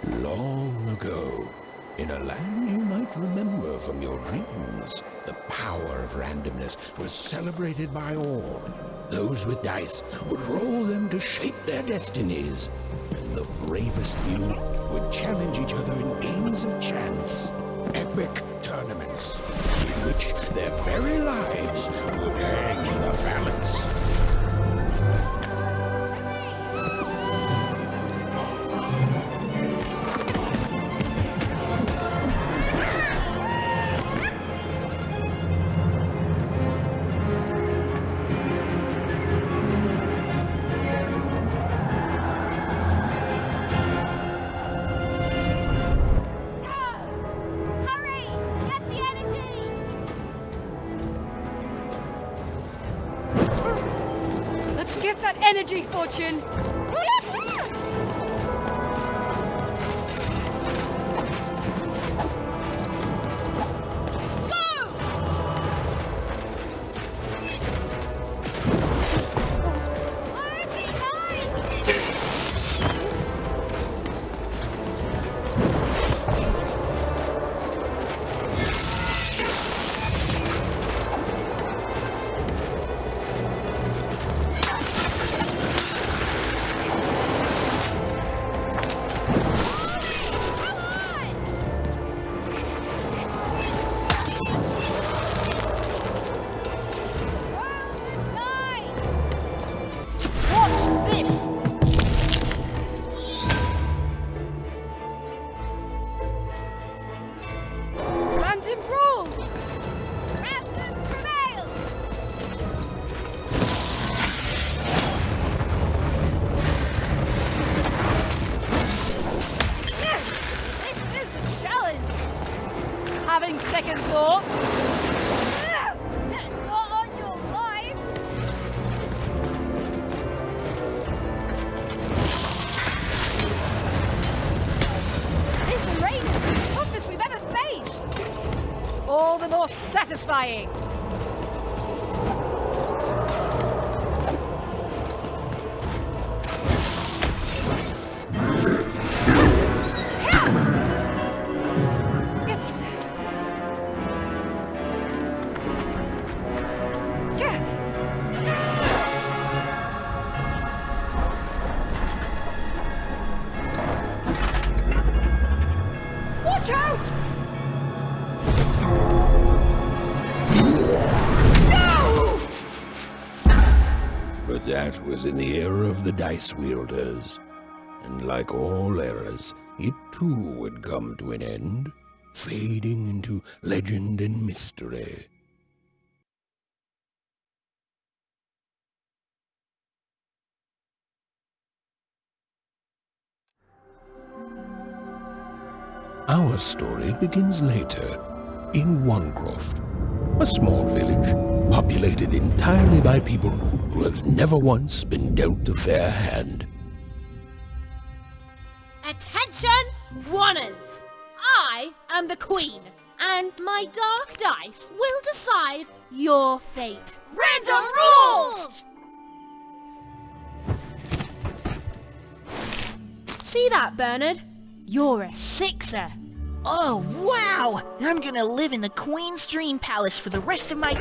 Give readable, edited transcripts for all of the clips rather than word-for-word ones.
Long ago, in a land you might remember from your dreams, the power of randomness was celebrated by all. Those with dice would roll them to shape their destinies, and the bravest few would challenge each other in games of chance, epic tournaments, in which their very lives would hang in the balance. Energy fortune! Second thought. Not on your life. This rain is the toughest we've ever faced. All the more satisfying. That was in the era of the dice wielders, and like all eras, it too would come to an end, fading into legend and mystery. Our story begins later, in Wanecroft, a small village populated entirely by people who have never once been dealt a fair hand. Attention, Wanners! I am the Queen, and my dark dice will decide your fate. Random rules! See that, Bernard? You're a 6er. Oh, wow! I'm gonna live in the Queen's Dream Palace for the rest of my...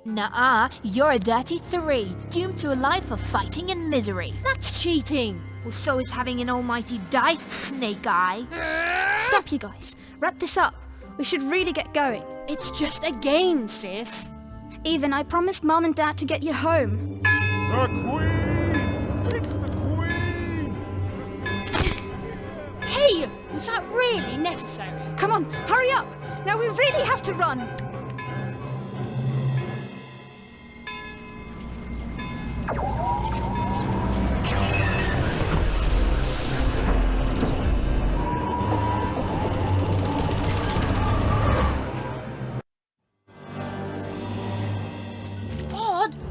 Nuh-uh, you're a dirty 3, doomed to a life of fighting and misery. That's cheating. Well, so is having an almighty dice, Snake Eye. Stop, you guys. Wrap this up. We should really get going. It's just a game, sis. Even I promised Mom and Dad to get you home. The Queen! It's the Queen! Hey, was that really necessary? Come on, hurry up! Now we really have to run!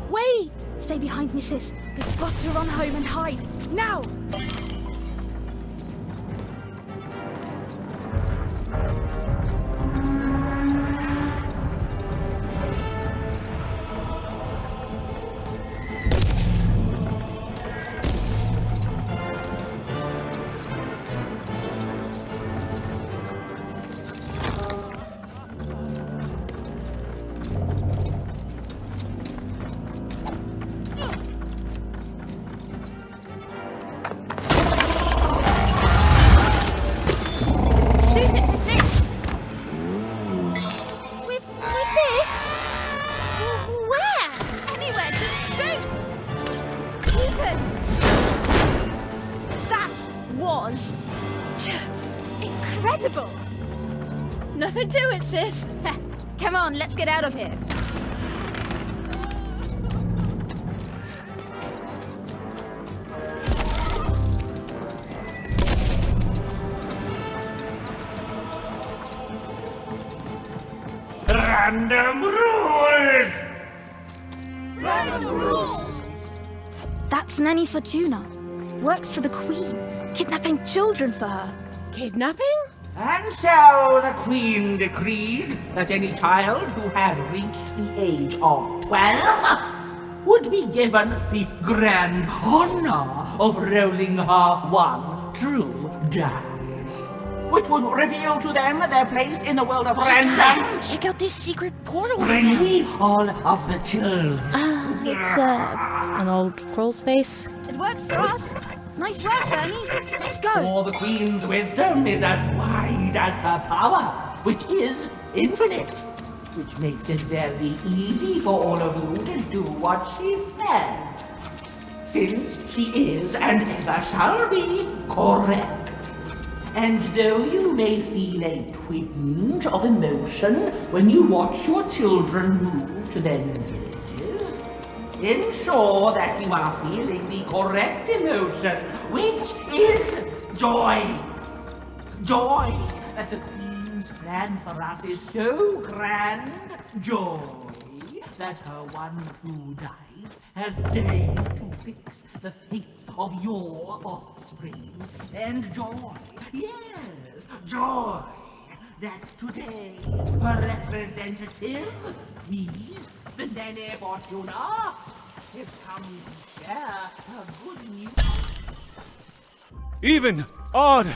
Wait! Stay behind me, sis. We've got to run home and hide. Now! was incredible. Nothing to it, sis. Come on, let's get out of here. Random rules! Random rules! That's Nanny Fortuna. Works for the Queen, kidnapping children for her. Kidnapping? And so the Queen decreed that any child who had reached the age of 12 would be given the grand honor of rolling her one true dice, which would reveal to them their place in the world of random. Check out this secret portal. Bring me all of the children. It's an old crawl space. It works for us. Nice work, Ernie. Let's go. For the Queen's wisdom is as wide as her power, which is infinite, which makes it very easy for all of you to do what she says, since she is and ever shall be correct. And though you may feel a twinge of emotion when you watch your children move to their new villages, ensure that you are feeling the correct emotion, which is joy. Joy that the Queen's plan for us is so grand. Joy that her one true dice has deigned to fix the fates of your offspring. And joy, yes, joy that today her representative, me, the Nene Fortuna, has come to share her good news. Even! Odd!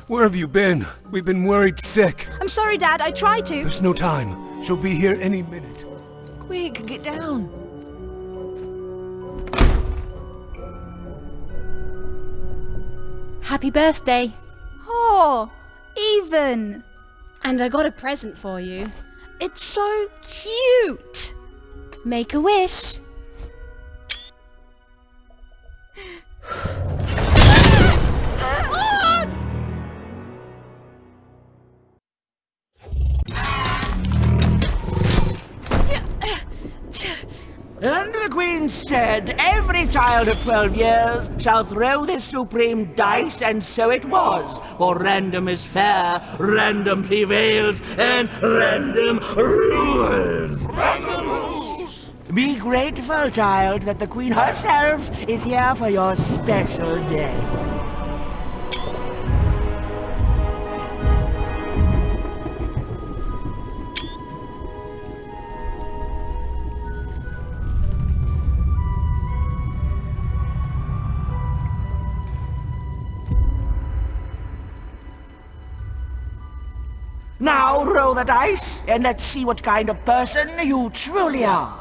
Where have you been? We've been worried sick. I'm sorry, Dad. I tried to. There's no time. She'll be here any minute. Quick, get down. Happy birthday. Oh, Even. And I got a present for you. It's so cute. Make a wish. And the Queen said, every child of 12 years shall throw this supreme dice, and so it was. For random is fair, random prevails, and random rules. Random rules! Be grateful, child, that the Queen herself is here for your special day. Now roll the dice, and let's see what kind of person you truly are.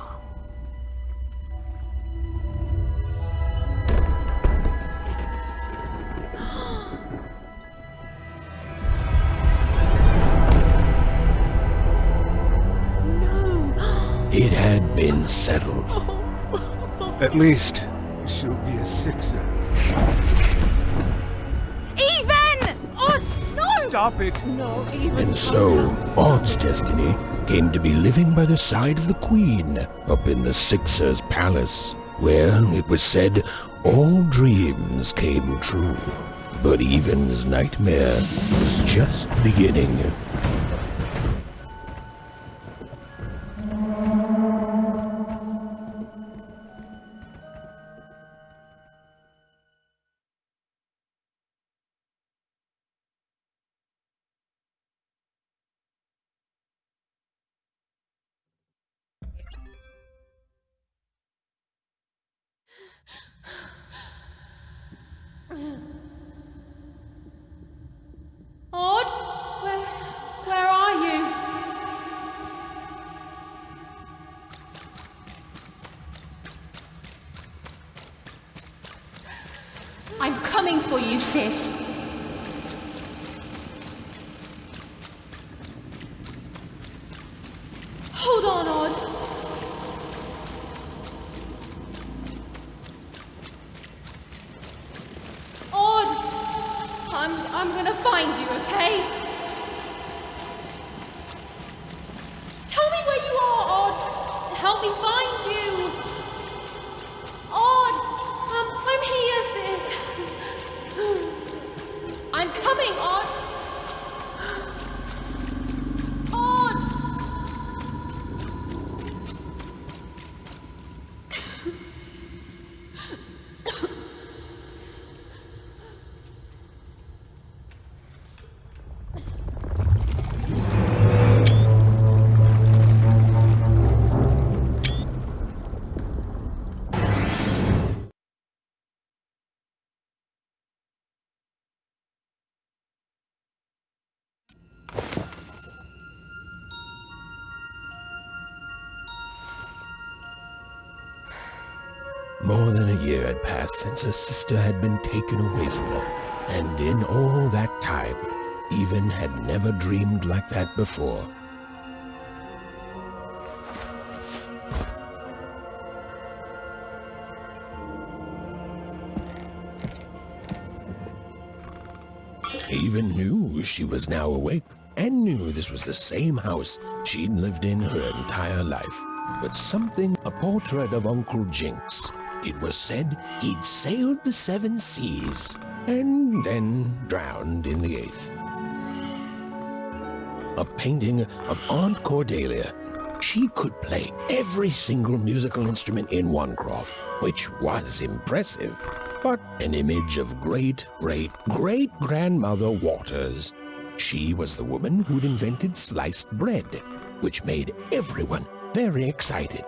It had been settled. At least, she'll be a sixer. Even! Oh, no! Stop it! No, even And so, Odd's destiny came to be living by the side of the Queen up in the Sixer's palace, where, it was said, all dreams came true. But Even's nightmare was just beginning. Odd? Where are you? I'm coming for you, sis. Hold on, Odd. I'm gonna find you, okay? Tell me where you are, Odd. Help me find you. Odd, I'm here, sis. I'm coming, Odd. Odd. More than a year had passed since her sister had been taken away from her, and in all that time, Even had never dreamed like that before. Even knew she was now awake, and knew this was the same house she'd lived in her entire life. But something, a portrait of Uncle Jinx. It was said he'd sailed the 7 seas, and then drowned in the 8th. A painting of Aunt Cordelia. She could play every single musical instrument in Onecroft, which was impressive. But an image of great-great-great-grandmother Waters. She was the woman who'd invented sliced bread, which made everyone very excited.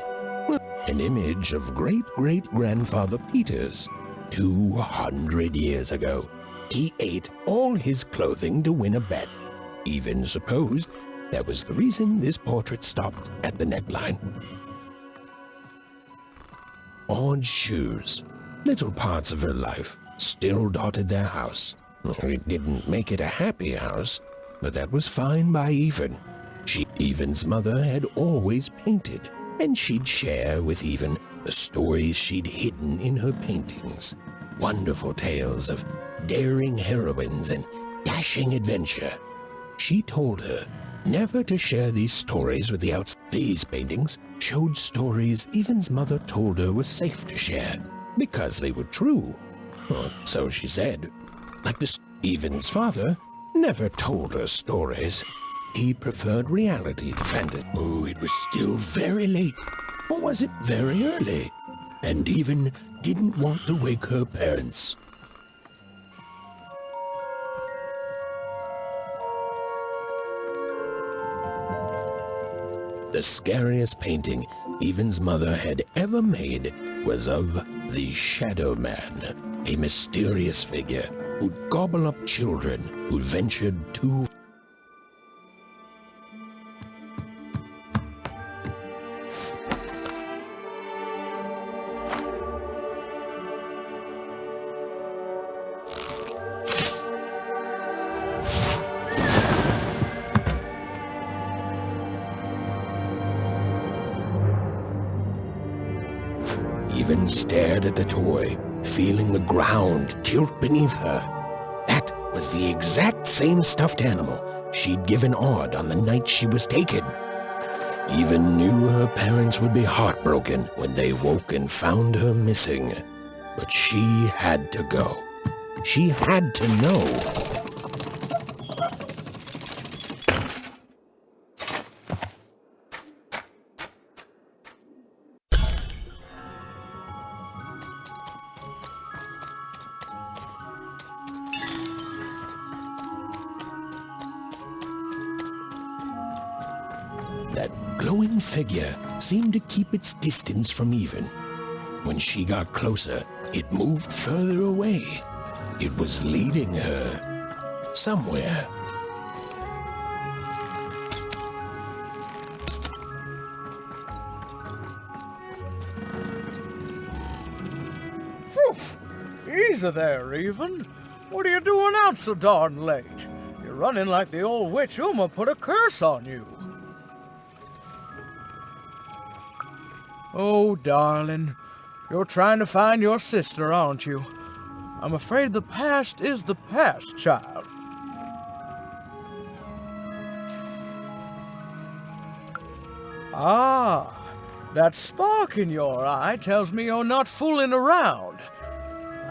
An image of great-great-grandfather Peters. 200 years ago, he ate all his clothing to win a bet. Even supposed that was the reason this portrait stopped at the neckline. Odd shoes. Little parts of her life still dotted their house. It didn't make it a happy house, but that was fine by Even. Even's mother had always painted, and she'd share with Even the stories she'd hidden in her paintings. Wonderful tales of daring heroines and dashing adventure. She told her never to share these stories with the outside. These paintings showed stories Even's mother told her was safe to share, because they were true. Or so she said. Like this, Even's father never told her stories. He preferred reality to fantasy. Oh, it was still very late. Or was it very early? And Even didn't want to wake her parents. The scariest painting Even's mother had ever made was of the Shadow Man, a mysterious figure who'd gobble up children who ventured too. Even stared at the toy, feeling the ground tilt beneath her. That was the exact same stuffed animal she'd given Odd on the night she was taken. Even knew her parents would be heartbroken when they woke and found her missing. But she had to go. She had to know. That glowing figure seemed to keep its distance from Even. When she got closer, it moved further away. It was leading her somewhere. Phew! Easy there, Even. What are you doing out so darn late? You're running like the old witch Uma put a curse on you. Oh, darling, you're trying to find your sister, aren't you? I'm afraid the past is the past, child. Ah, that spark in your eye tells me you're not fooling around.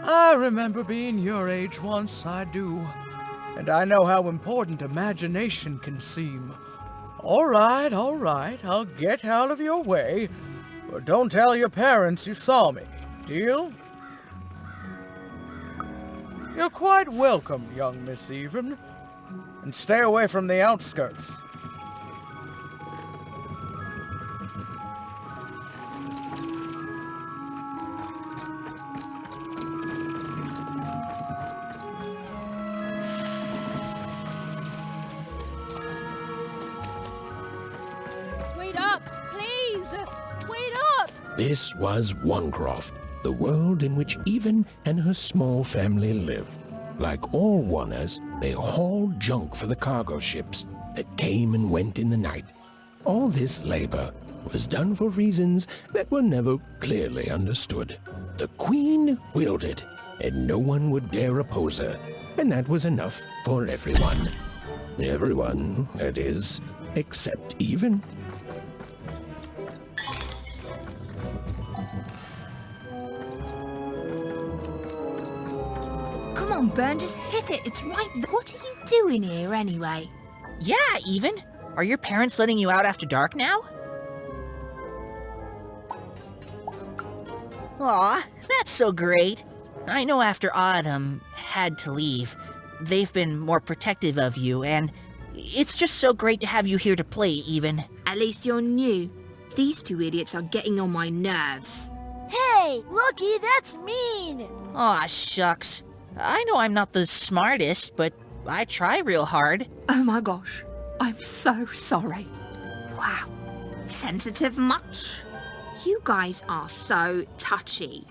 I remember being your age once, I do. And I know how important imagination can seem. All right, I'll get out of your way. But don't tell your parents you saw me. Deal? You're quite welcome, young Miss Even. And stay away from the outskirts. Wait up, please! Wait up! This was Onecroft, the world in which Even and her small family live. Like all Oners, they hauled junk for the cargo ships that came and went in the night. All this labor was done for reasons that were never clearly understood. The Queen willed it, and no one would dare oppose her, and that was enough for everyone. Everyone, that is, except Even. Come on, Burn, just hit it. It's right there. What are you doing here anyway? Yeah, Even. Are your parents letting you out after dark now? Aw, that's so great. I know after Autumn had to leave, they've been more protective of you, and it's just so great to have you here to play, Even. At least you're new. These two idiots are getting on my nerves. Hey, Lucky, that's mean! Aw, shucks. I know I'm not the smartest, but I try real hard. Oh my gosh, I'm so sorry. Wow, sensitive much? You guys are so touchy.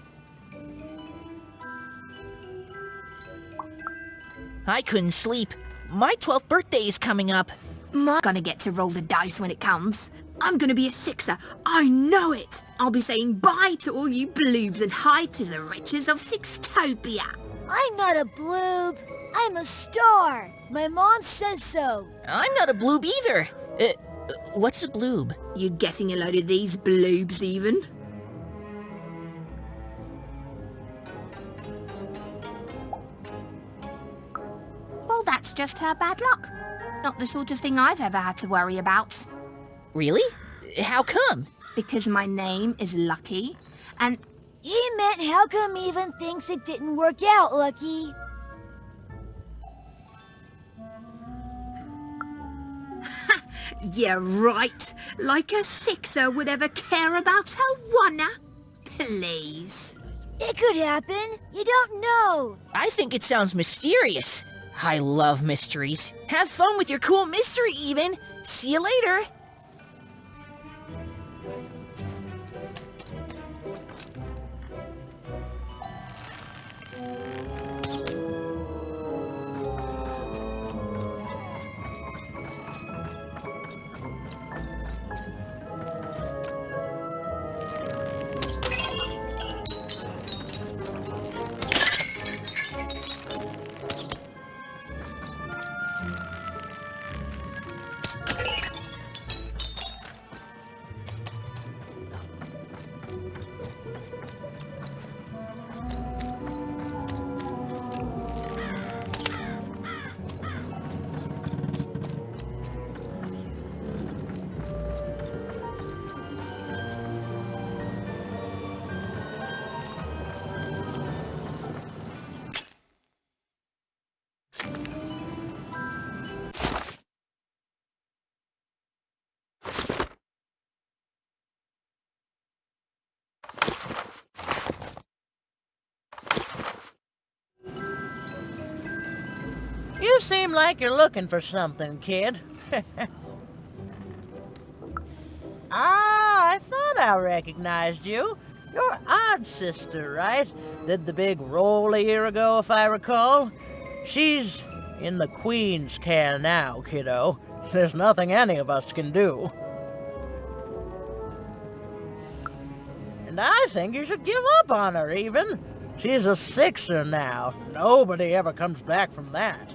I couldn't sleep. My 12th birthday is coming up. I'm gonna get to roll the dice when it comes. I'm gonna be a sixer. I know it. I'll be saying bye to all you bloobs and hi to the riches of Sixtopia. I'm not a bloob. I'm a star. My mom says so. I'm not a bloob either. What's a bloob? You getting a load of these bloobs even? Well, that's just her bad luck. Not the sort of thing I've ever had to worry about. Really? How come? Because my name is Lucky, and... He meant how come Even thinks it didn't work out, Lucky? Yeah, right. Like a sixer would ever care about her wanna. Please. It could happen. You don't know. I think it sounds mysterious. I love mysteries. Have fun with your cool mystery, Even. See you later. You seem like you're looking for something, kid. I thought I recognized you. You're Odd Sister, right? Did the big roll a year ago, if I recall. She's in the Queen's care now, kiddo. There's nothing any of us can do. And I think you should give up on her, even. She's a sixer now. Nobody ever comes back from that.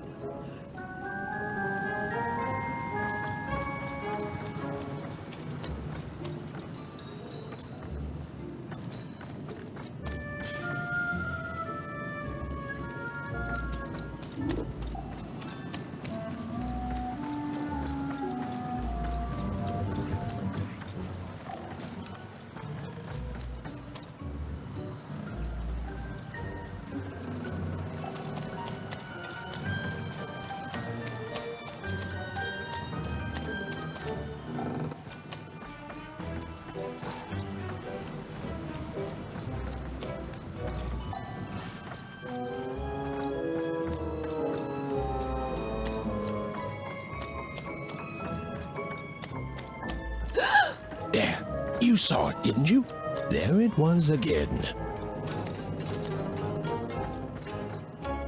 There, you saw it, didn't you? There it was again.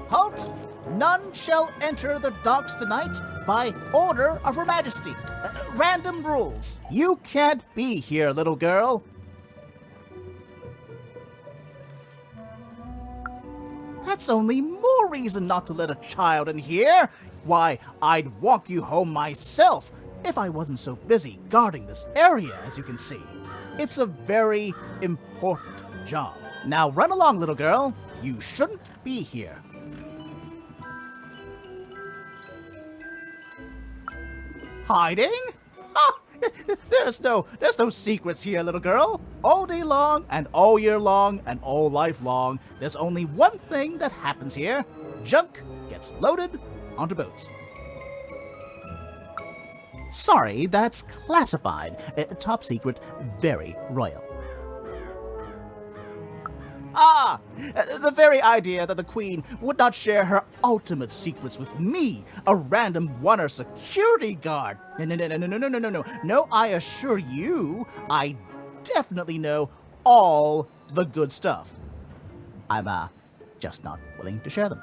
Halt! None shall enter the docks tonight by order of Her Majesty. Random rules. You can't be here, little girl. That's only more reason not to let a child in here. Why, I'd walk you home myself if I wasn't so busy guarding this area, as you can see. It's a very important job. Now run along, little girl. You shouldn't be here. Hiding? Ah, there's no secrets here, little girl. All day long, and all year long, and all life long, there's only one thing that happens here. Junk gets loaded onto boats. Sorry, that's classified. Top secret, very royal. Ah! The very idea that the Queen would not share her ultimate secrets with me, a random one-er security guard. No. No, I assure you, I definitely know all the good stuff. I'm, just not willing to share them.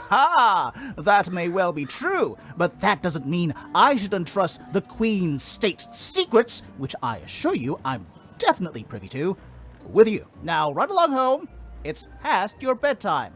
Ha! That may well be true, but that doesn't mean I should entrust the Queen's state secrets, which I assure you I'm definitely privy to, with you. Now run along home. It's past your bedtime.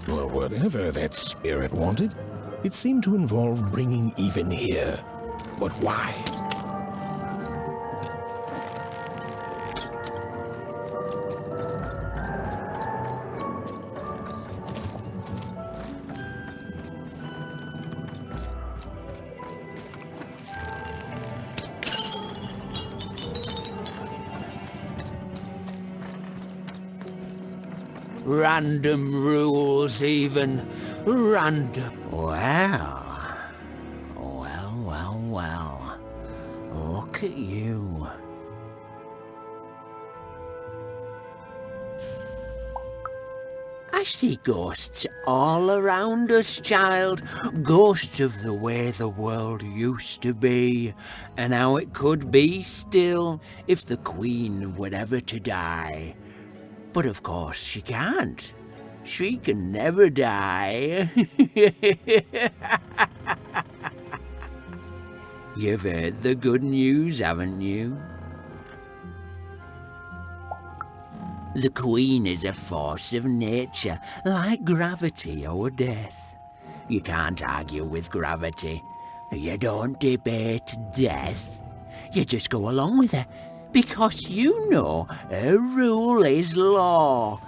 Well, whatever that spirit wanted, it seemed to involve bringing even here. But why? Random rules even. Random. Well. Look at you. I see ghosts all around us, child. Ghosts of the way the world used to be, and how it could be still if the Queen were ever to die. But of course she can't. She can never die. You've heard the good news, haven't you? The Queen is a force of nature, like gravity or death. You can't argue with gravity. You don't debate death. You just go along with her, because you know her rule is law.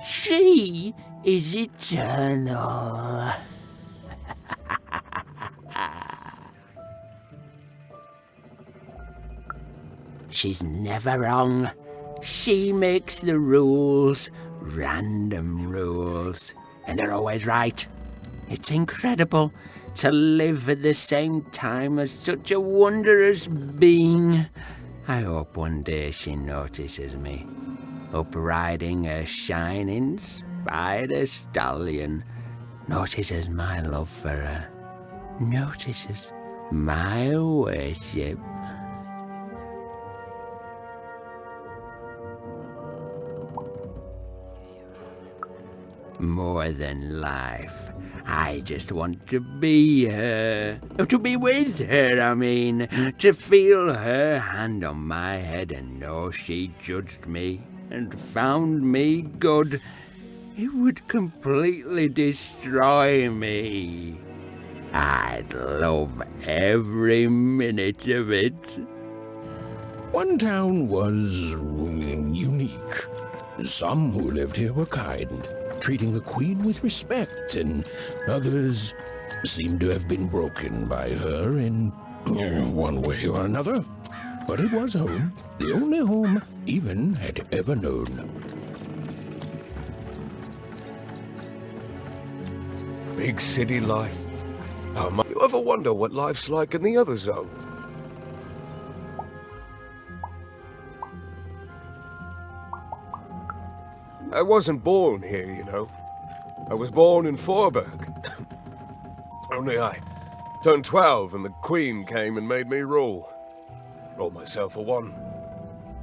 She is eternal. She's never wrong. She makes the rules, random rules, and they're always right. It's incredible to live at the same time as such a wondrous being. I hope one day she notices me, up riding a shining spider stallion, notices my love for her, notices my worship. More than life, I just want to be her. To be with her, I mean. To feel her hand on my head and know she judged me and found me good. It would completely destroy me. I'd love every minute of it. One town was unique. Some who lived here were kind, treating the Queen with respect, and others seemed to have been broken by her in one way or another. But it was home, the only home Even had ever known. Big city life. You ever wonder what life's like in the other zone? I wasn't born here, you know. I was born in Forberg. Only I turned 12 and the Queen came and made me rule. Roll myself a one.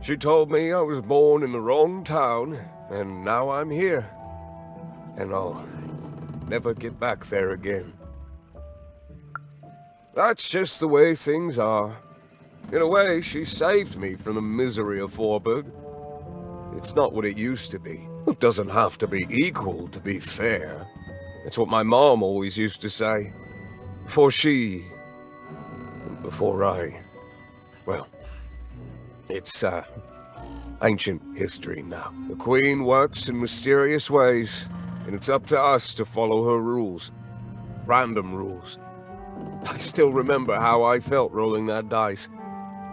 She told me I was born in the wrong town, and now I'm here. And I'll never get back there again. That's just the way things are. In a way, she saved me from the misery of Forberg. It's not what it used to be. It doesn't have to be equal to be fair. It's what my mom always used to say. Before I... Well, it's, ancient history now. The Queen works in mysterious ways, and it's up to us to follow her rules. Random rules. I still remember how I felt rolling that dice,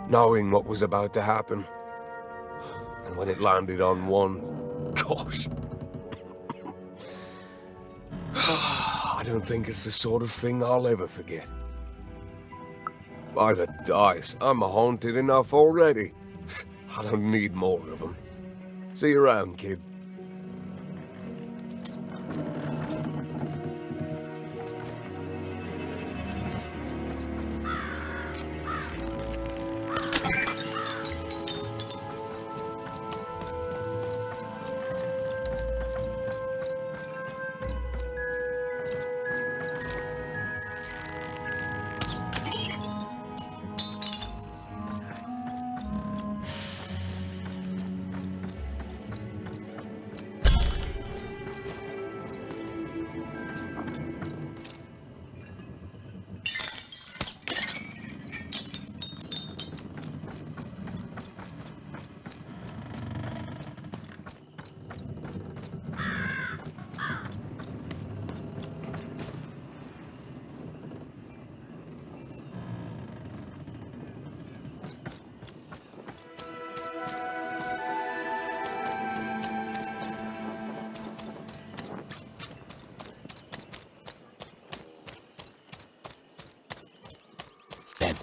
knowing what was about to happen. And when it landed on one, gosh. I don't think it's the sort of thing I'll ever forget. By the dice, I'm haunted enough already. I don't need more of them. See you around, kid.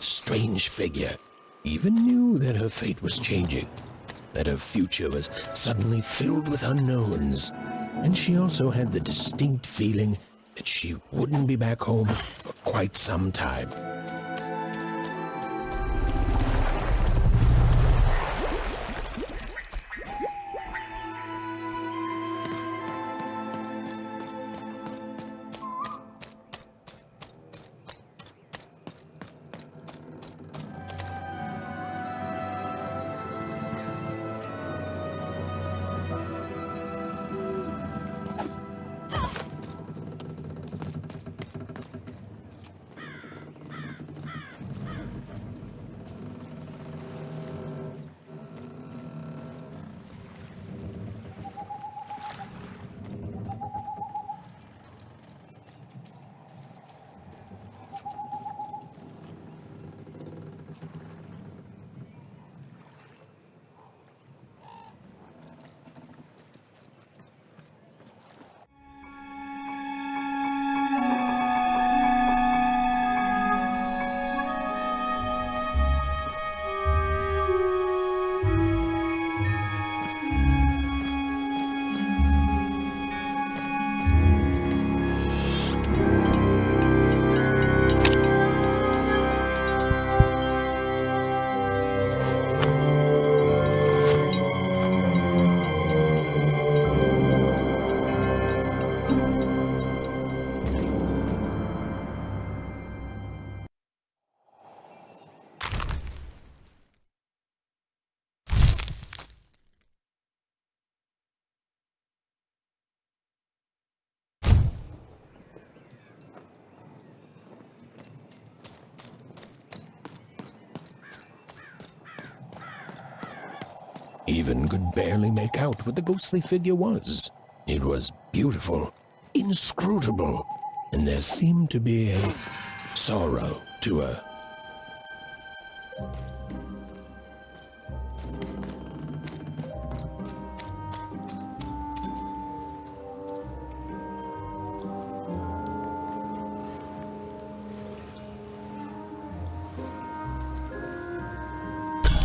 strange figure, even knew that her fate was changing, that her future was suddenly filled with unknowns, and she also had the distinct feeling that she wouldn't be back home for quite some time. Even could barely make out what the ghostly figure was. It was beautiful, inscrutable, and there seemed to be a sorrow to her.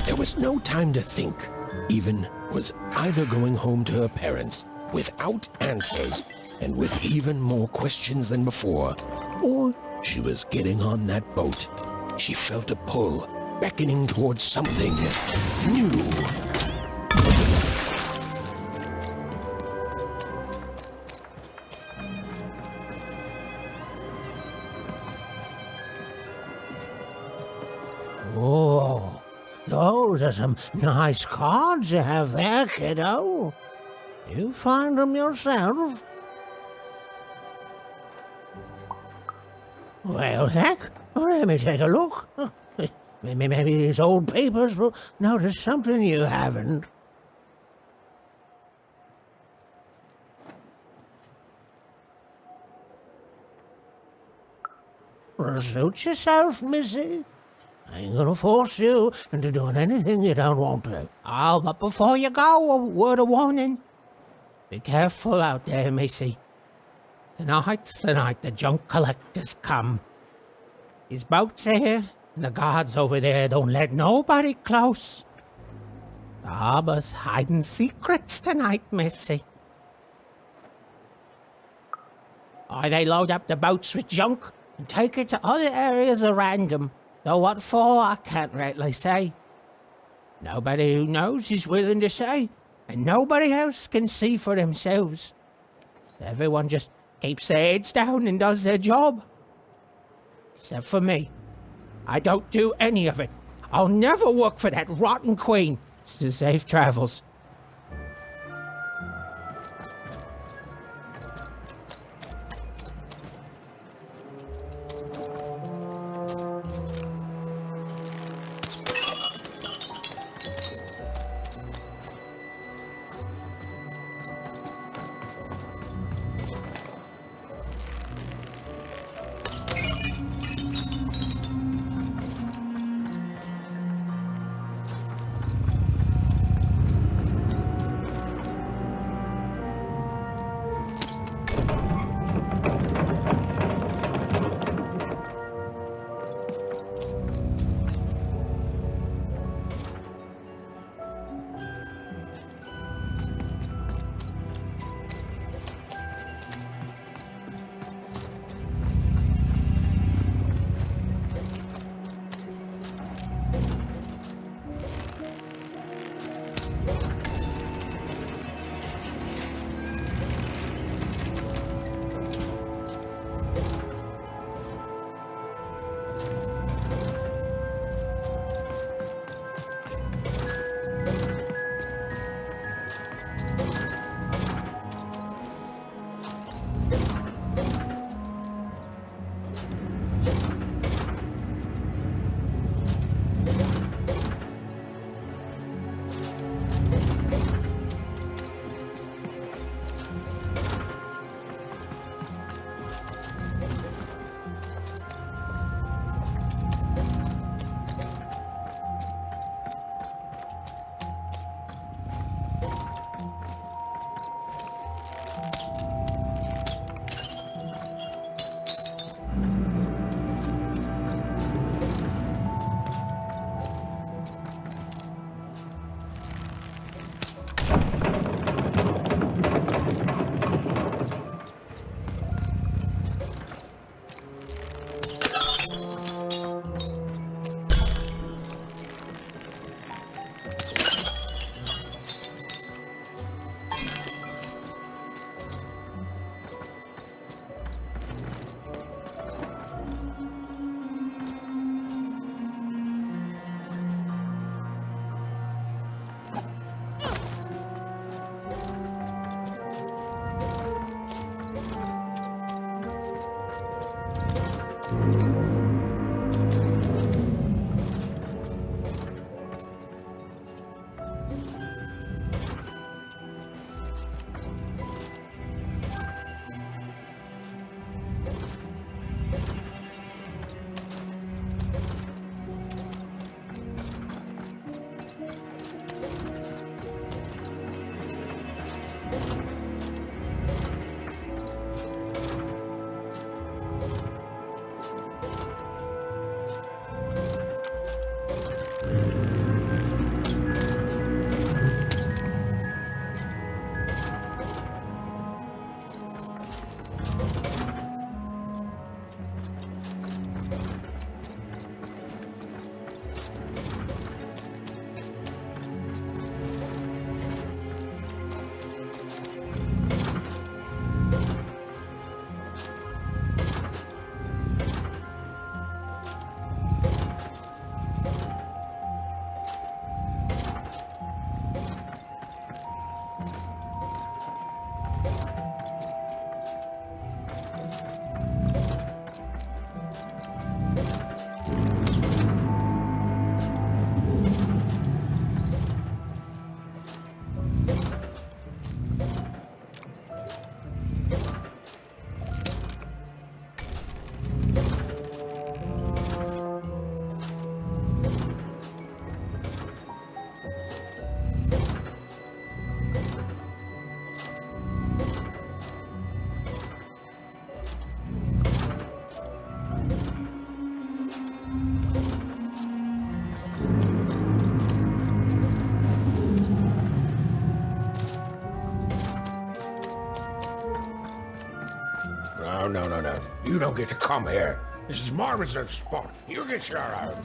There was no time to think. Even was either going home to her parents without answers and with even more questions than before, or she was getting on that boat. She felt a pull, beckoning towards something new. Oh, those are some nice cards you have there, kiddo. You find them yourself? Well, heck, let me take a look. Maybe these old papers will notice something you haven't. Well, suit yourself, missy. I ain't gonna force you into doing anything you don't want to. Oh, but before you go, a word of warning. Be careful out there, missy. Tonight's the night the junk collectors come. His boat's here, and the guards over there don't let nobody close. The harbor's hiding secrets tonight, missy. Or they load up the boats with junk and take it to other areas at random. Though what for, I can't rightly say. Nobody who knows is willing to say, and nobody else can see for themselves. Everyone just keeps their heads down and does their job. Except for me. I don't do any of it. I'll never work for that rotten queen. Safe travels. You don't get to come here. This is my reserved spot. You get your own.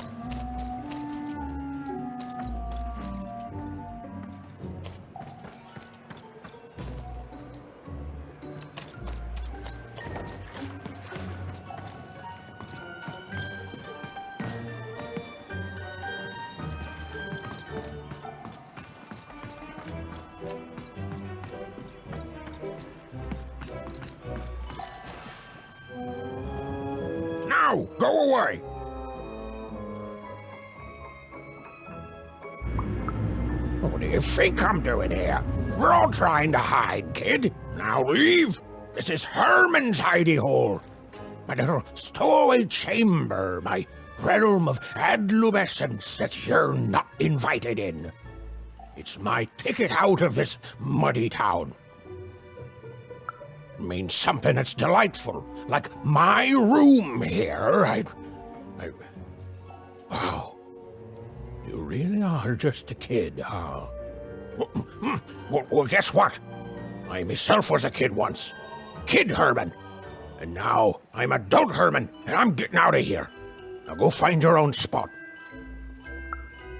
Now, go away! What do you think I'm doing here? We're all trying to hide, kid. Now leave. This is Herman's hidey hole. My little stowaway chamber, my realm of adolescence that you're not invited in. It's my ticket out of this muddy town. It means something that's delightful, like my room here. Wow. You really are just a kid, huh? Well, guess what? I myself was a kid once. Kid Herman. And now I'm adult Herman, and I'm getting out of here. Now go find your own spot.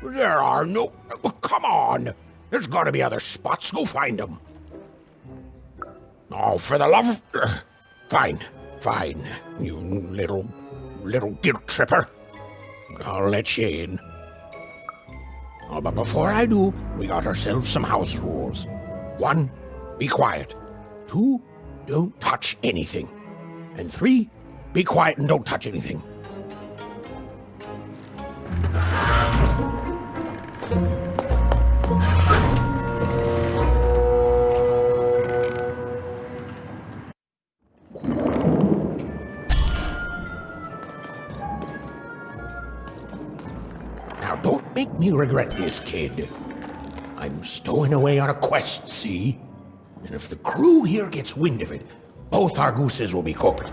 There are no... Come on! There's gotta be other spots. Go find them. Oh, for the love of... Fine. You little guilt tripper. I'll let you in. Oh, but before I do, we got ourselves some house rules. 1, be quiet. 2, don't touch anything. And 3, be quiet and don't touch anything. Now don't make me regret this, kid. I'm stowing away on a quest, see? And if the crew here gets wind of it, both our gooses will be cooked.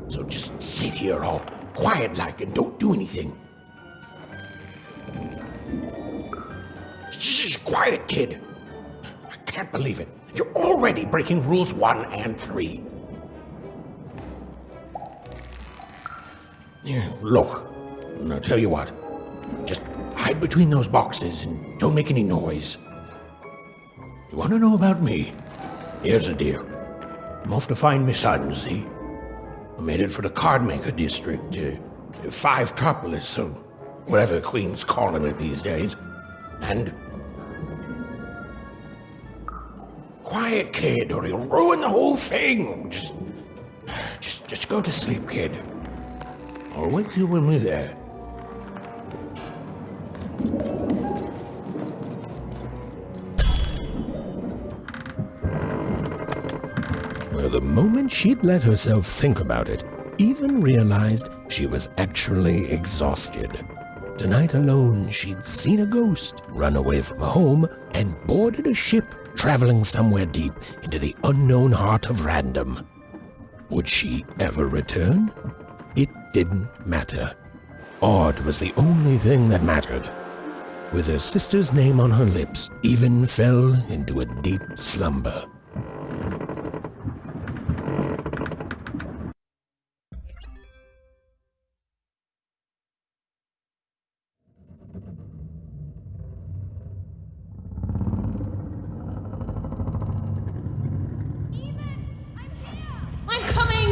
So just sit here all quiet-like and don't do anything. Shh, quiet, kid. I can't believe it. You're already breaking rules 1 and 3. Yeah, look, I'll tell you what. Just hide between those boxes and don't make any noise. You want to know about me? Here's the deal. I'm off to find my son, see? I'm headed for the cardmaker district, 5-tropolis, or whatever the Queen's calling it these days. And... Quiet, kid, or you'll ruin the whole thing. Just go to sleep, kid. I'll wake you when we're there. Well, the moment she'd let herself think about it, even realized she was actually exhausted. Tonight alone, she'd seen a ghost, run away from home, and boarded a ship traveling somewhere deep into the unknown heart of random. Would she ever return? It didn't matter. Odd was the only thing that mattered. With her sister's name on her lips, Even fell into a deep slumber. I'm coming!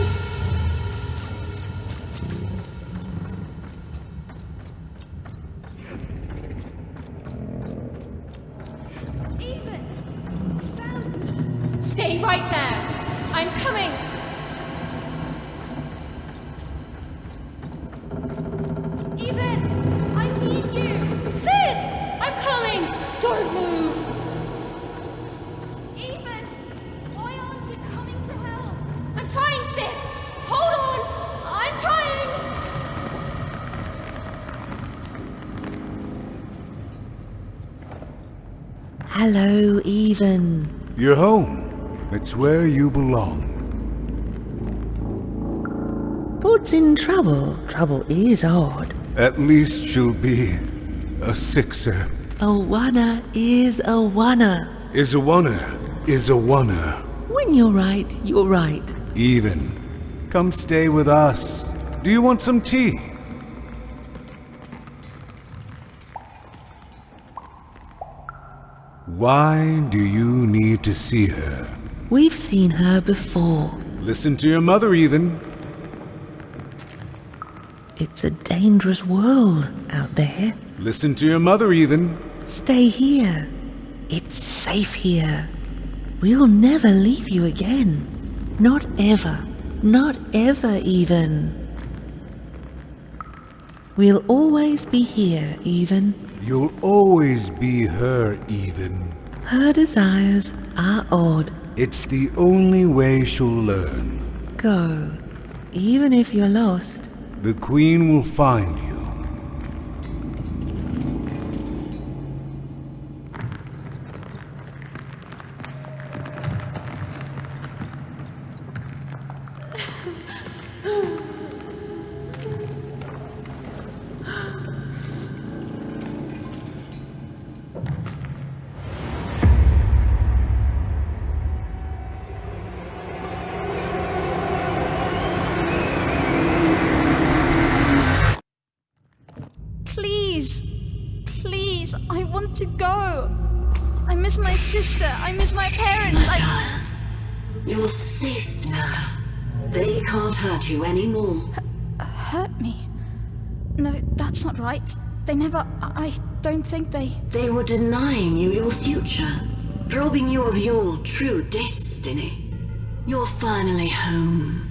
Stay right there! I'm coming! Even! I need you! Sis! I'm coming! Don't move! Even! Why aren't you coming to help? I'm trying, sis! Hold on! I'm trying! Hello, Even. You're home. It's where you belong. Who's in trouble? Trouble is odd. At least she'll be a 6er. A wanna is a wanna. Is a wanna. Is a wanna. When you're right, you're right. Even. Come stay with us. Do you want some tea? Why do you need to see her? We've seen her before. Listen to your mother, even. It's a dangerous world out there. Listen to your mother, even. Stay here. It's safe here. We'll never leave you again. Not ever. Not ever, even. We'll always be here, even. You'll always be her, even. Her desires are odd. It's the only way she'll learn. Go. Even if you're lost. The Queen will find you. Please, I want to go. I miss my sister. I miss my parents. You're safe now. They can't hurt you anymore. Hurt me? No, that's not right. They never... I don't think they... They were denying you your future, robbing you of your true destiny. You're finally home.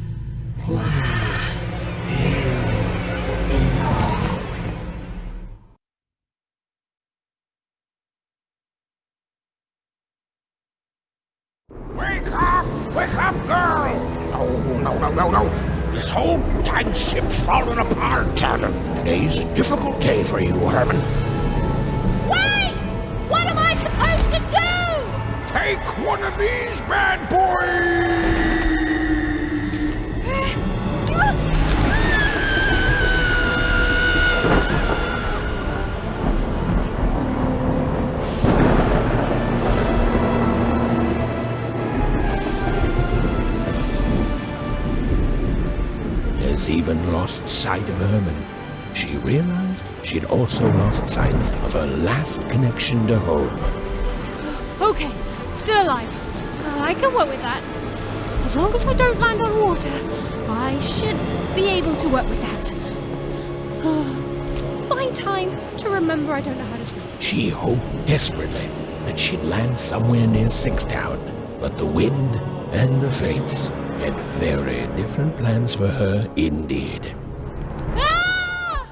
Wake up, girl! No. This whole tank ship's falling apart. Today's a difficult day for you, Herman. Wait! What am I supposed to do? Take one of these bad boys! Even lost sight of Herman. She realized she'd also lost sight of her last connection to home. Okay, still alive. I can work with that. As long as we don't land on water, I should be able to work with that. Find time to remember I don't know how to swim. She hoped desperately that she'd land somewhere near Sixtown, but the wind and the fates had very different plans for her indeed. Ah!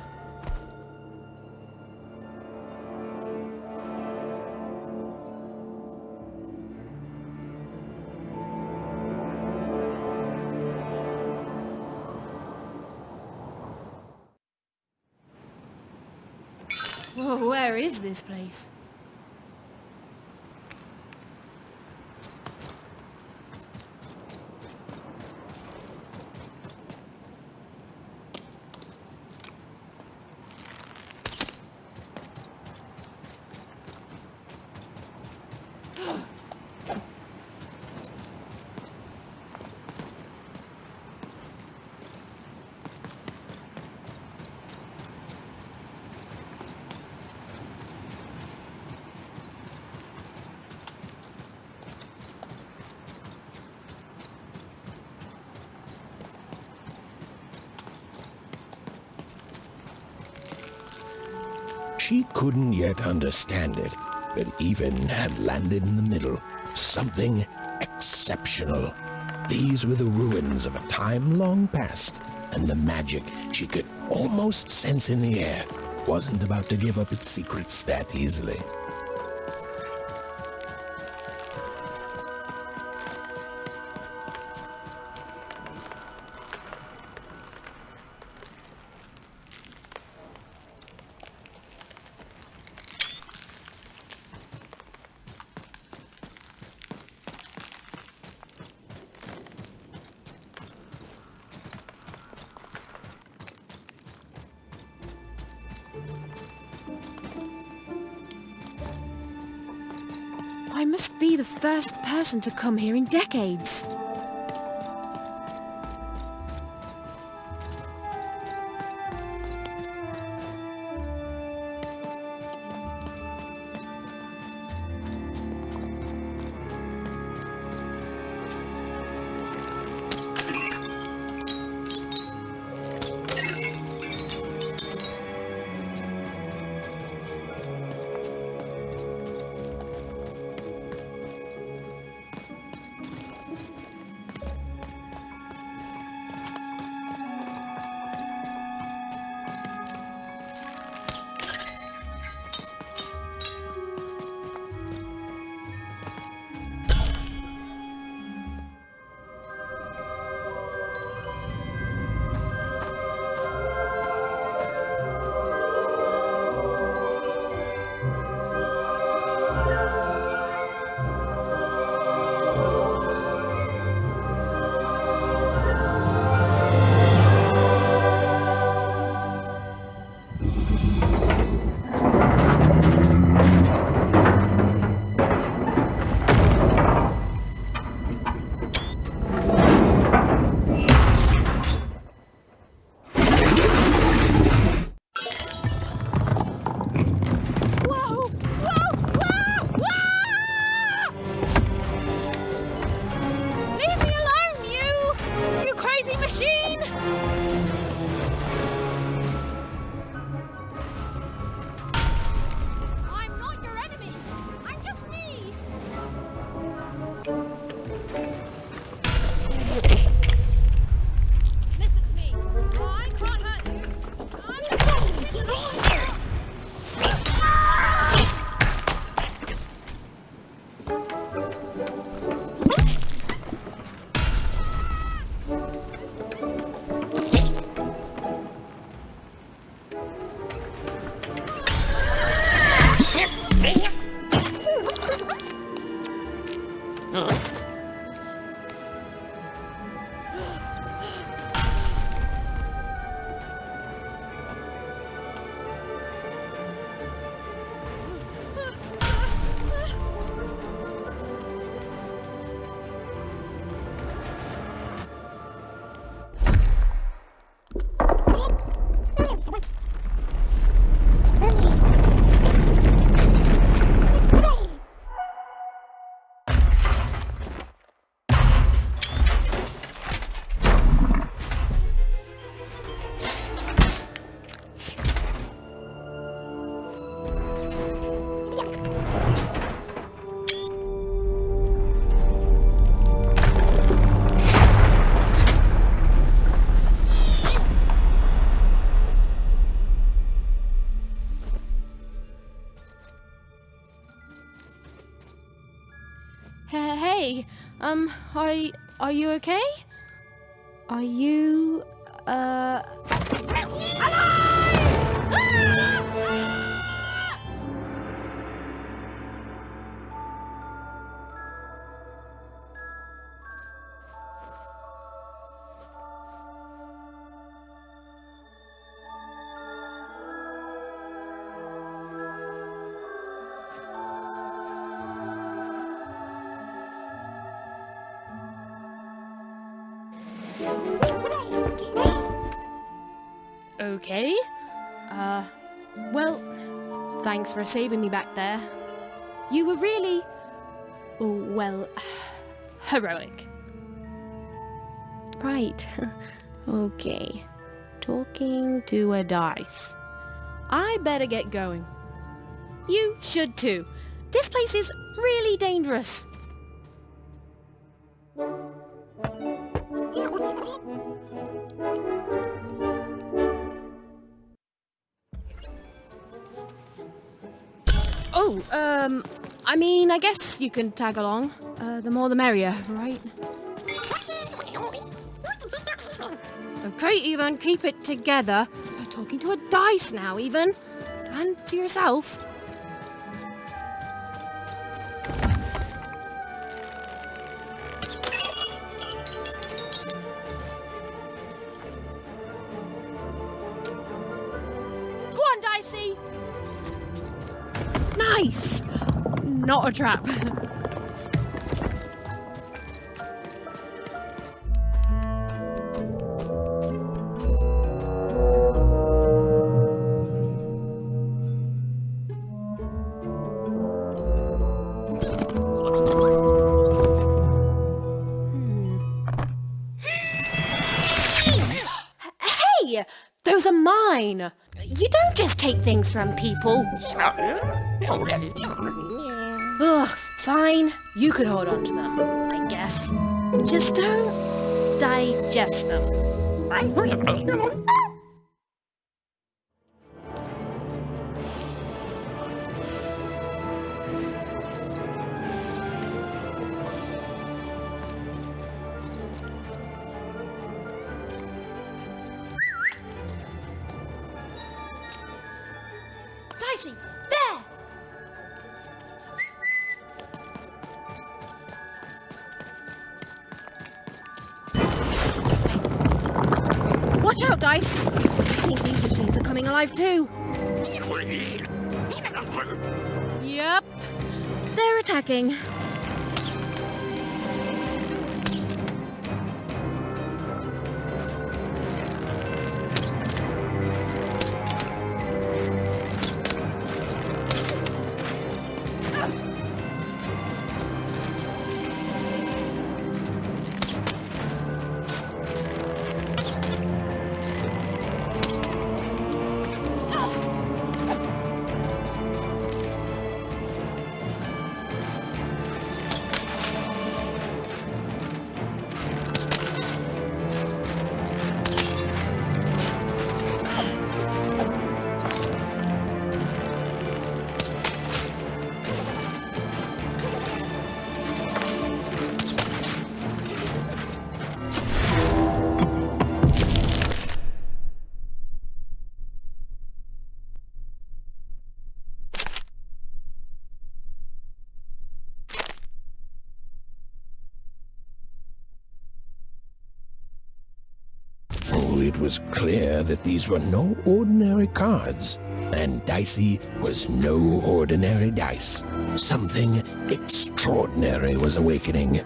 Whoa, where is this place? She couldn't yet understand it, but Even had landed in the middle of something exceptional. These were the ruins of a time long past, and the magic she could almost sense in the air wasn't about to give up its secrets that easily. I must be the first person to come here in decades. Hey, are you okay? Are you, okay? Well, thanks for saving me back there. You were really, well, heroic. Right. Okay. Talking to a dice. I better get going. You should too. This place is really dangerous. Oh, I mean, I guess you can tag along. The more the merrier, right? Okay, Ethan, keep it together. You're talking to a dice now, Ethan. And to yourself. Go on, Dicey! Nice! Not a trap. Hey! Those are mine! You don't just take things from people. Ugh, fine. You could hold on to them, I guess. Just don't digest them. Dicey, there! Watch out, Dice! I think these machines are coming alive too. Yep. They're attacking. It was clear that these were no ordinary cards, and Dicey was no ordinary dice. Something extraordinary was awakening.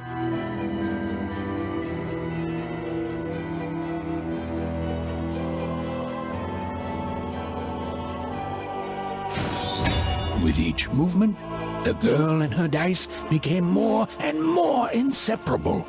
With each movement, the girl and her dice became more and more inseparable.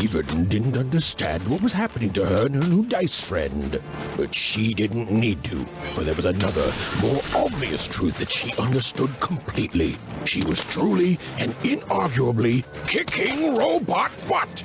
even didn't understand what was happening to her and her new dice friend. But she didn't need to, for there was another, more obvious truth that she understood completely. She was truly and inarguably kicking robot butt.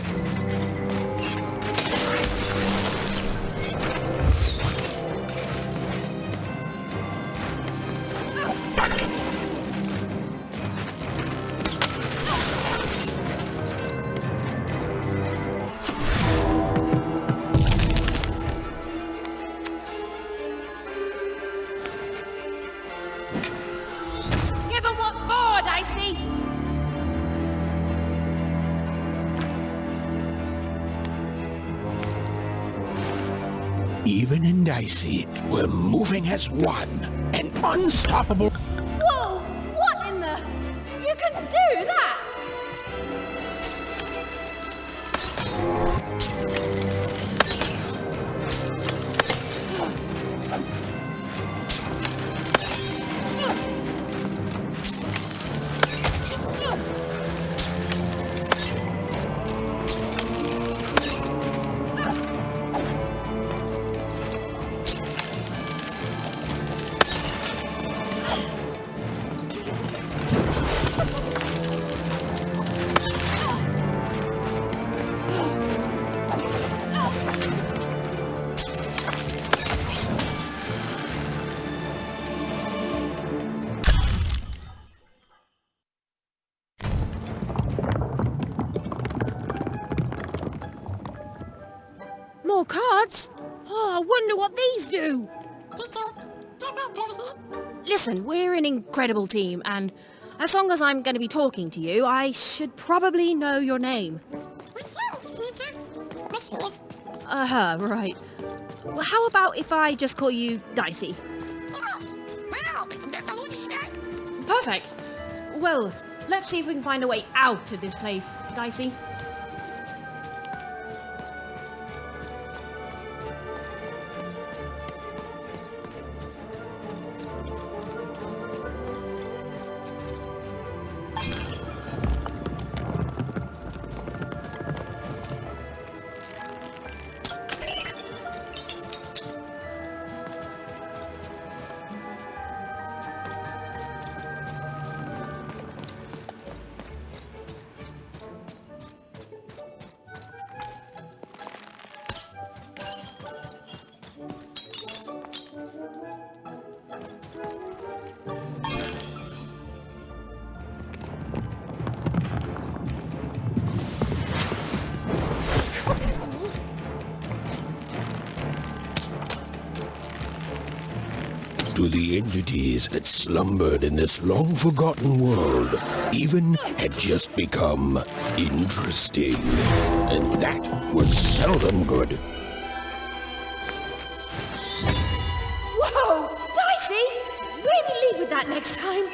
Even and Dicey were moving as one, an unstoppable... Whoa! What in the... You can do that! More cards? Oh, I wonder what these do. Listen, we're an incredible team, and as long as I'm going to be talking to you, I should probably know your name. Right. Well, how about if I just call you Dicey? Perfect. Well, let's see if we can find a way out of this place, Dicey. To the entities that slumbered in this long-forgotten world, even had just become interesting. And that was seldom good. Whoa! Dicey! Maybe lead with that next time.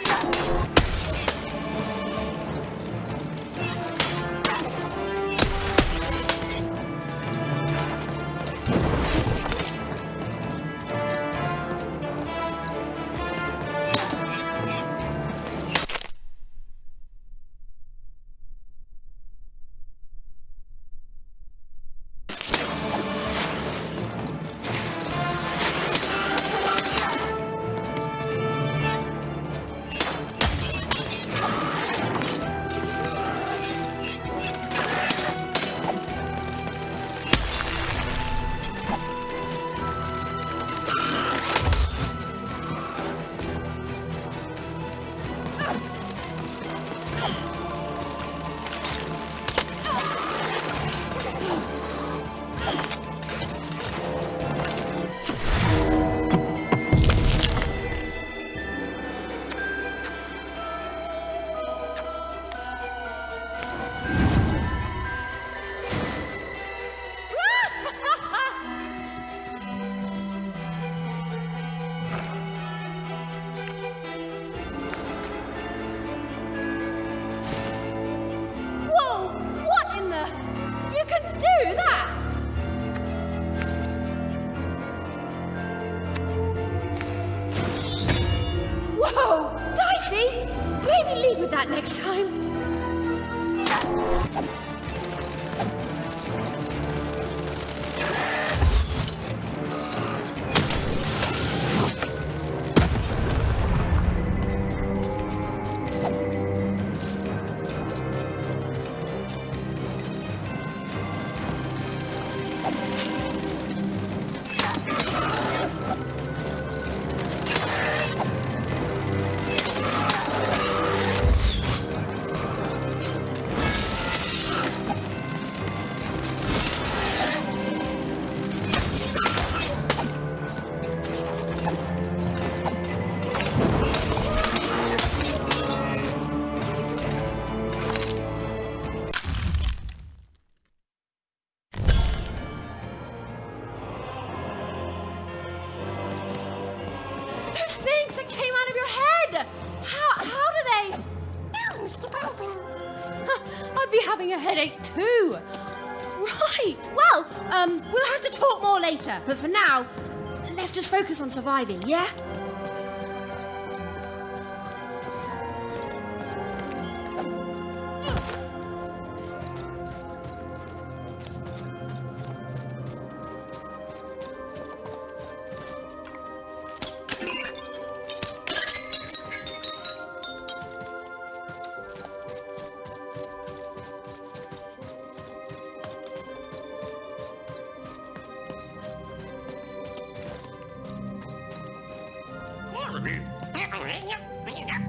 Maybe lead with that next time. How do they... I'd be having a headache too. Right, well, we'll have to talk more later, but for now, let's just focus on surviving, yeah?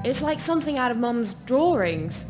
It's like something out of Mum's drawings.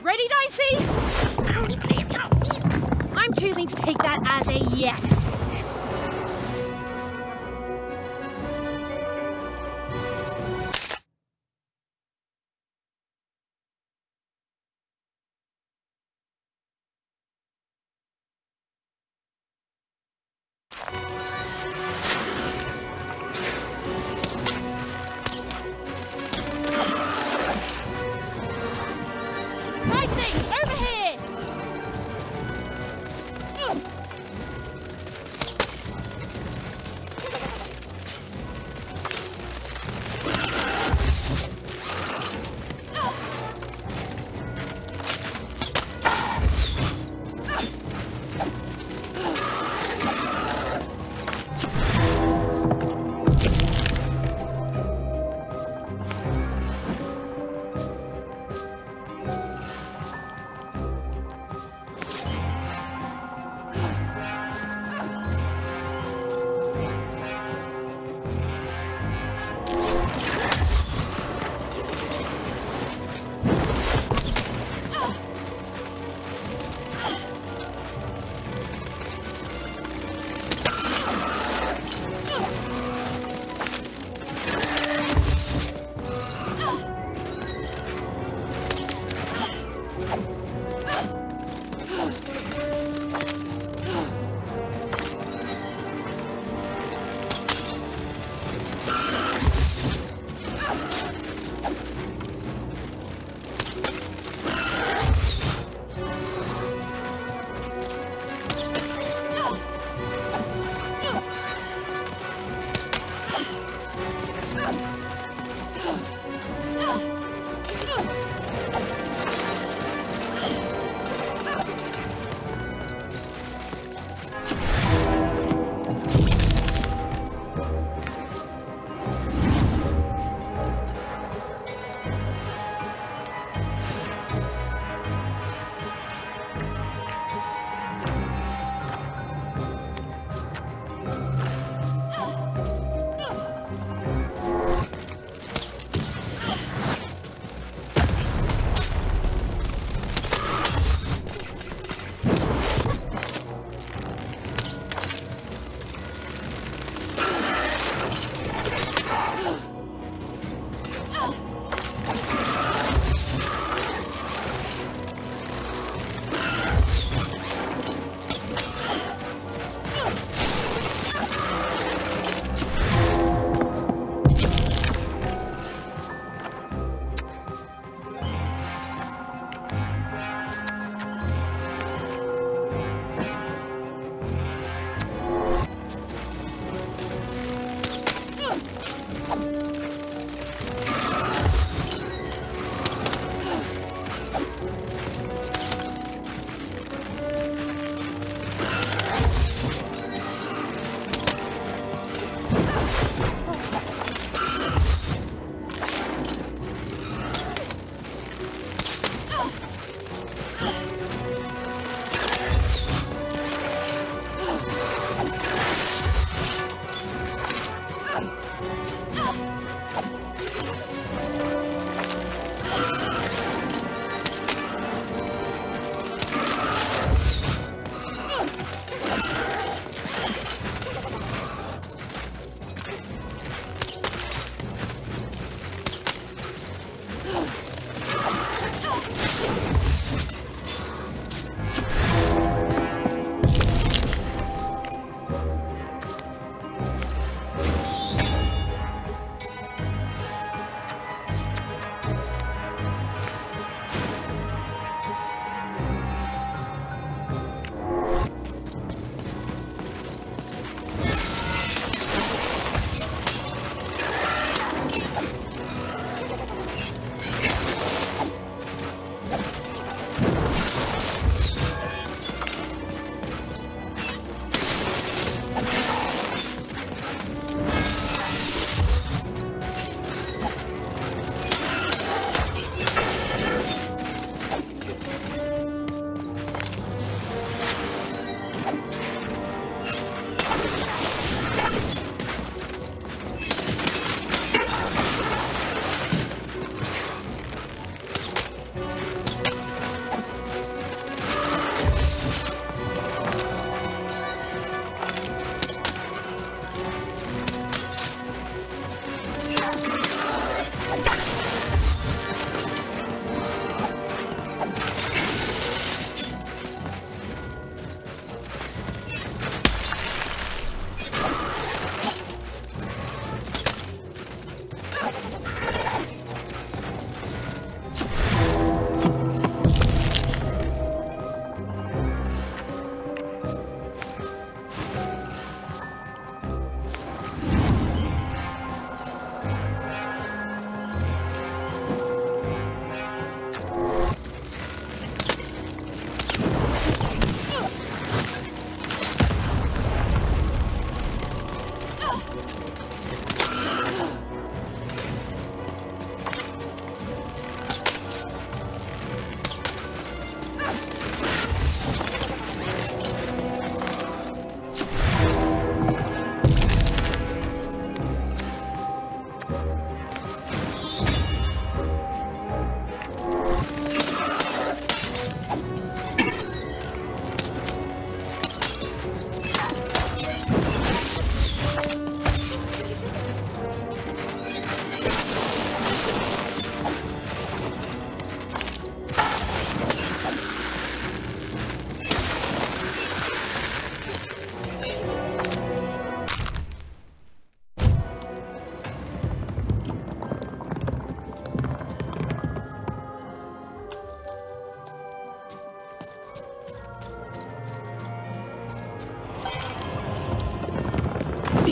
Ready, Dicey? I'm choosing to take that as a yes.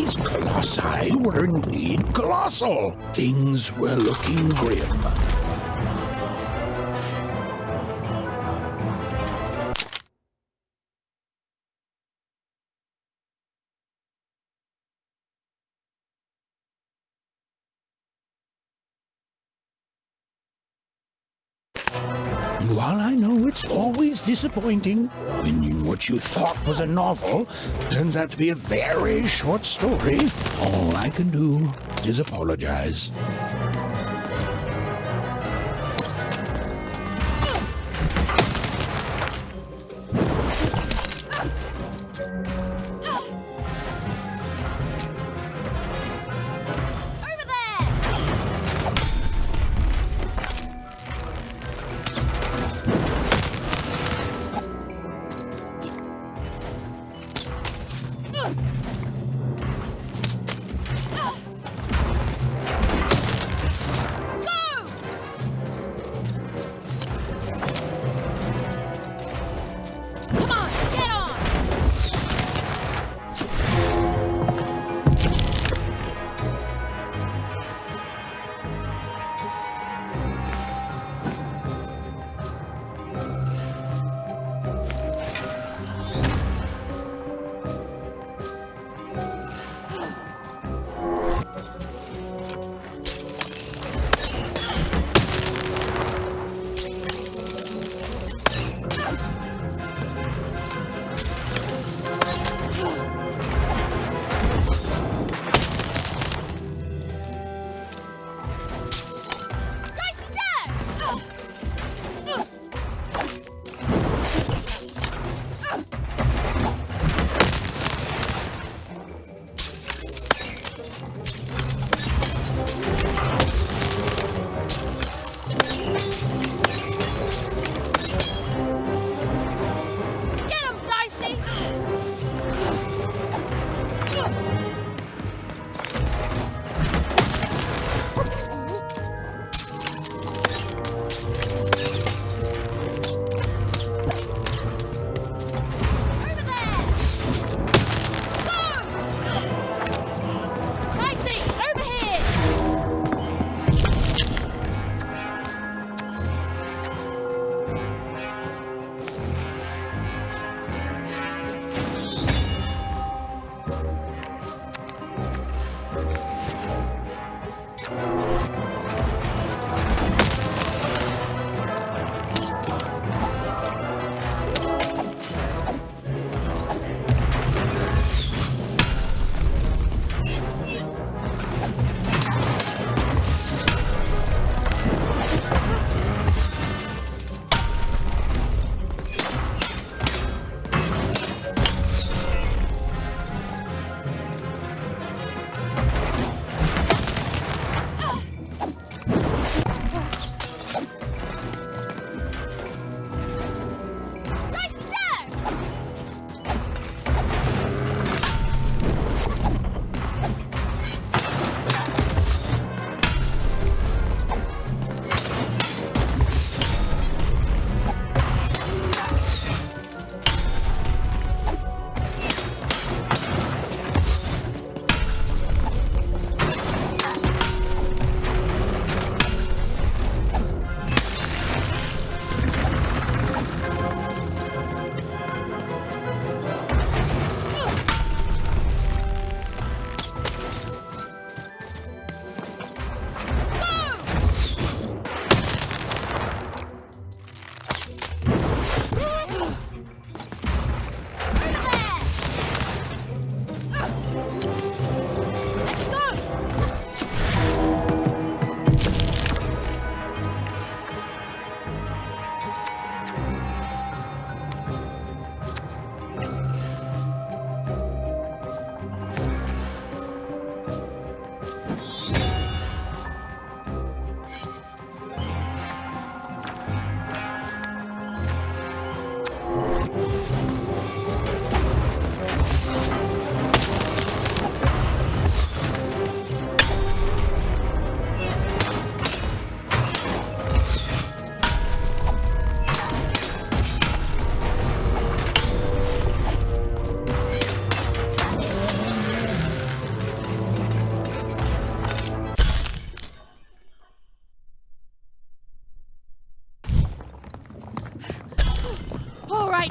These colossi were indeed colossal. Things were looking grim. And while I know it's always disappointing when what you thought was a novel turns out to be a very short story, all I can do is apologize.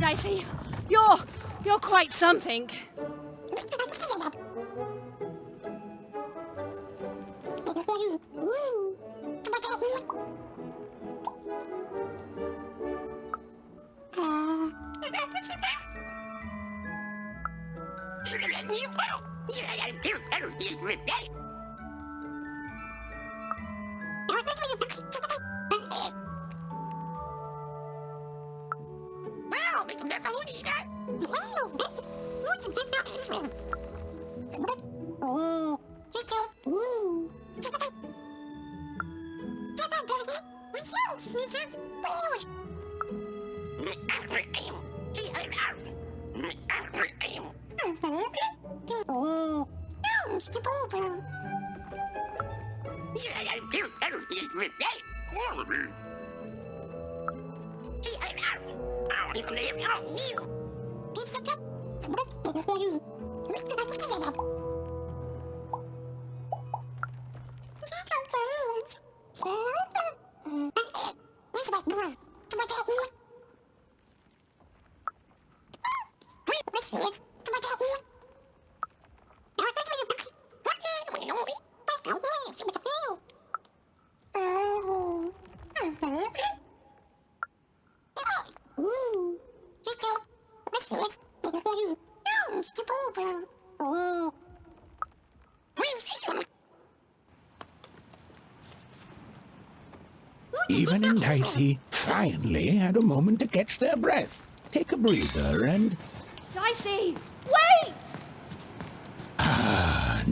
Dicey. You're quite something. Even and Dicey finally had a moment to catch their breath, take a breather, and... Dicey, wait! Ah,